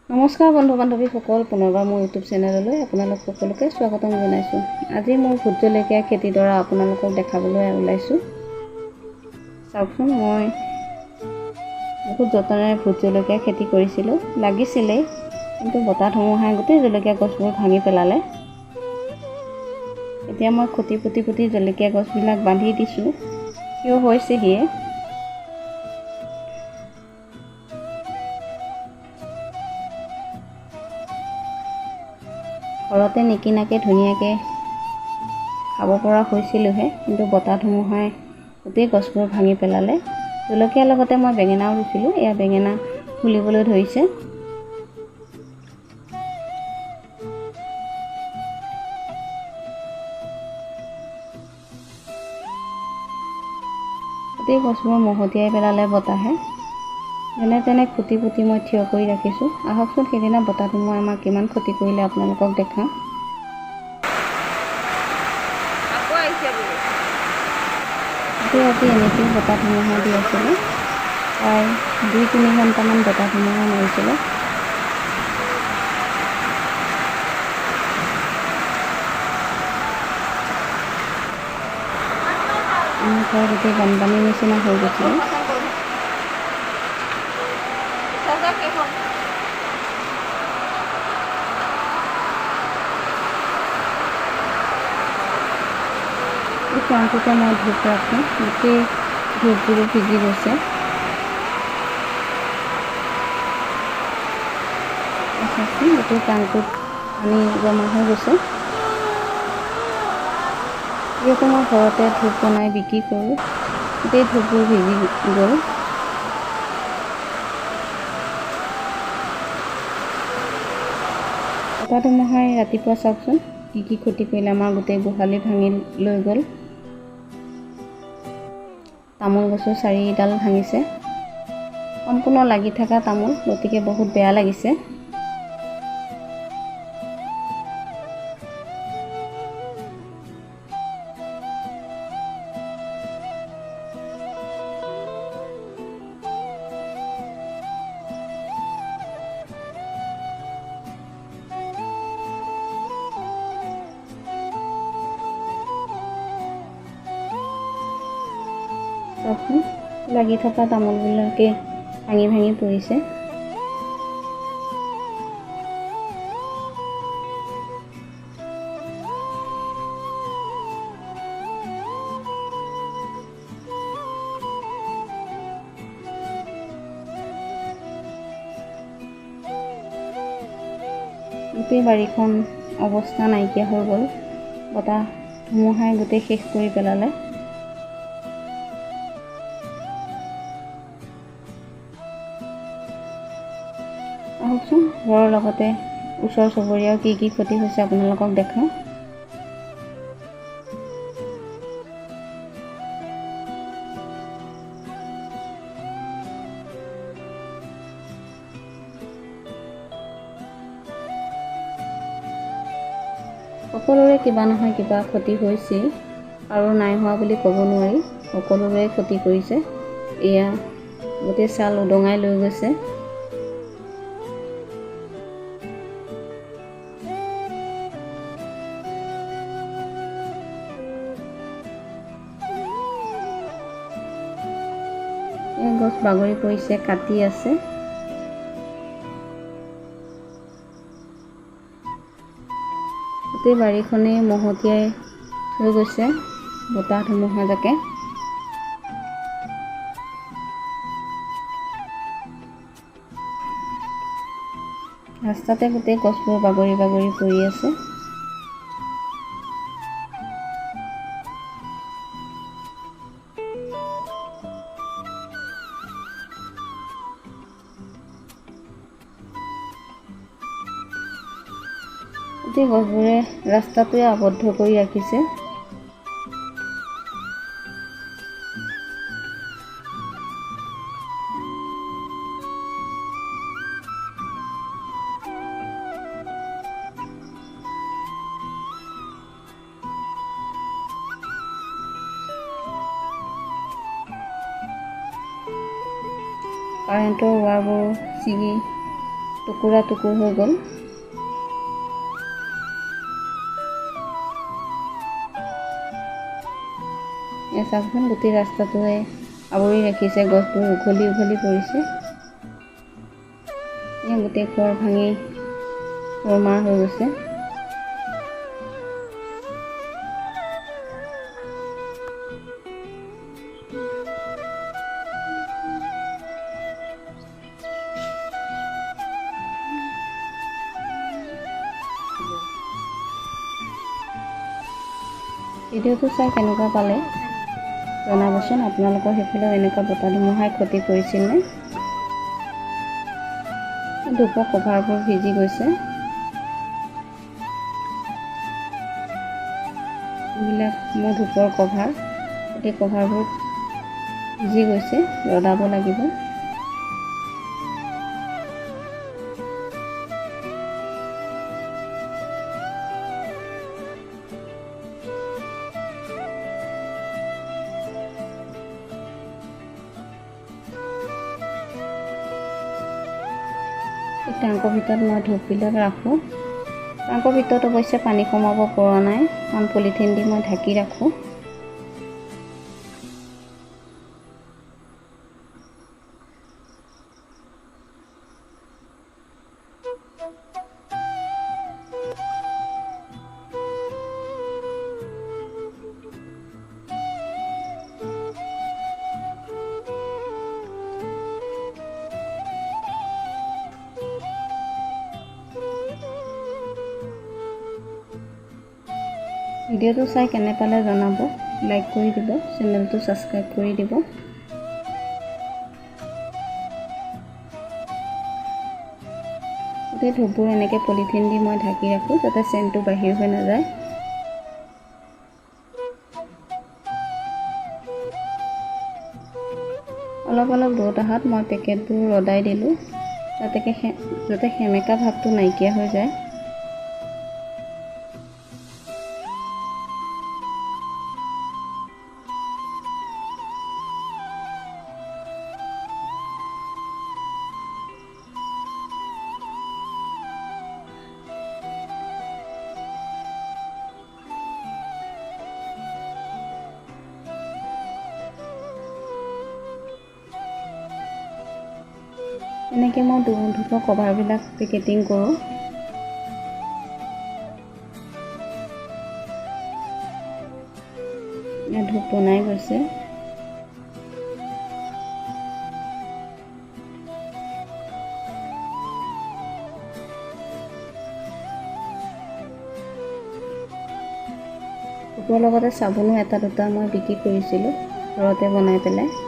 নমস্কাৰ বন্ধু বান্ধৱীসকল, পুনৰবাৰ মোৰ ইউটিউব চেনেললৈ আপোনালোক সকলোকে স্বাগতম জনাইছোঁ। আজি মোৰ ভোট জলকীয়া খেতিডৰা আপোনালোকক দেখাবলৈ ওলাইছোঁ। চাওকচোন, মই বহুত যত্নেৰে ভোট জলকীয়া খেতি কৰিছিলোঁ, লাগিছিলেই, কিন্তু বতাহ ধুমুহাই গোটেই জলকীয়া গছবোৰ ভাঙি পেলালে। এতিয়া মই খুটি পুতি জলকীয়া গছবিলাক বান্ধি দিছোঁ, থিয় হৈছেহিয়ে। ঘৰতে নিকিনাকৈ ধুনীয়াকৈ খাব পৰা হৈছিলোঁহে, কিন্তু বতাহ ধুমুহাই গোটেই গছবোৰ ভাঙি পেলালে। জলকীয়াৰ লগতে মই বেঙেনাও ৰুইছিলোঁ, এয়া বেঙেনা ফুলিবলৈ ধৰিছে। গোটেই গছবোৰ মহতিয়াই পেলালে বতাহে। যেনে তেনে খুটি পুতি মই থিয় কৰি ৰাখিছোঁ। আহকচোন, সেইদিনা বতাহ ধুমুহাই আমাক কিমান ক্ষতি কৰিলে আপোনালোকক দেখাওঁ। ৰাতি এনেকৈ বতাহ ধুমুহা দি আছিলে, প্ৰায় 2-3 ঘণ্টামান বতাহ ধুমুহা মাৰিছিলে। আমাৰ ঘৰ গোটেই বানপানীৰ নিচিনা হৈ গৈছিলে। এই ফ্ৰামটোতে মই ধূপ ৰাখোঁ, গোটেই ধূপবোৰো ভিজি গৈছে। গোটেই টাংটোত পানী জমা হৈ গৈছে। যিহেতু মই ঘৰতে ধূপ বনাই বিক্ৰী কৰোঁ, গোটেই ধূপবোৰ ভিজি গ'ল। বতাহ ধুমুহাই ৰাতিপুৱা চাওকচোন কি ক্ষতি কৰিলে। আমাৰ গোটেই গোহালি ভাঙি লৈ গ'ল। তামোল গছৰ 4ডাল ভাঙিছে, সম্পূৰ্ণ লাগি থকা তামোল, গতিকে বহুত বেয়া লাগিছে। লাগি থকা তামোলবিলাকে ভাঙি পৰিছে। গোটেই বাৰীখন অৱস্থা নাইকিয়া হৈ গ'ল, বতাহ ধুমুহাই গোটেই শেষ কৰি পেলালে। আহকচোন, ঘৰৰ লগতে ওচৰ চুবুৰীয়াৰ কি ক্ষতি হৈছে আপোনালোকক দেখাওঁ। সকলোৰে কিবা নহয় কিবা ক্ষতি হৈছেই, আৰু নাই হোৱা বুলি ক'ব নোৱাৰি, সকলোৰে ক্ষতি কৰিছে। এয়া গোটেই ছাল উদঙাই লৈ গৈছে। এই গছ বাগৰি পৰিছে, কাটি আছে। গোটেই বাৰীখনেই মহতিয়াই থৈ গৈছে বতাহ ধুমুহাজাকে। ৰাস্তাতে গোটেই গছবোৰ বাগৰি পৰি আছে। গোটেই গছবোৰে ৰাস্তাটোৱে আবদ্ধ কৰি ৰাখিছে। কাৰেণ্টৰ ৱাৰবোৰ ছিগি টুকুৰা টুকুৰ হৈ গ'ল। এই চাওকচোন, গোটেই ৰাস্তাটোৱে আৱৰি ৰাখিছে, গছবোৰ উঘলি উঘলি পৰিছে। গোটেই ঘৰ ভাঙি চৰমাৰ হৈ গৈছে। ভিডিঅ'টো চাই কেনেকুৱা পালে জনাবচোন। আপোনালোকৰ সেইফালেও এনেকুৱা বতাহ ধুমুহাই ক্ষতি কৰিছিলনে? ধূপৰ কভাৰবোৰ ভিজি গৈছে। এইবিলাক মোৰ ধূপৰ কভাৰ, গোটেই কভাৰবোৰ ভিজি গৈছে, ৰদাব লাগিব। টেংকৰ ভিতৰত মই ধূপবিলাক ৰাখোঁ। টেংকৰ ভিতৰত অৱশ্যে পানী সোমাব পৰা নাই, কাৰণ পলিথিন দি মই ঢাকি ৰাখোঁ। ভিডিঅ'টো চাই কেনে পালে জনাব, লাইক কৰি দিব, চেনেলটো ছাবস্ক্ৰাইব কৰি দিব। গোটেই ধূপবোৰ এনেকৈ পলিথিন দি মই ঢাকি ৰাখোঁ, যাতে চেণ্টটো বাহিৰ হৈ নাযায়। অলপ অলপ বতাহত মই পেকেটবোৰ ৰদাই দিলোঁ, যাতে সেমেকা ভাৱটো নাইকিয়া হৈ যায়। এনেকৈ মই ধূপৰ কভাৰবিলাক পেকেটিং কৰোঁ। ধূপ বনাই গৈছে। ধূপৰ লগতে চাবোনো এটা দুটা মই বিক্ৰী কৰিছিলোঁ ঘৰতে বনাই পেলাই।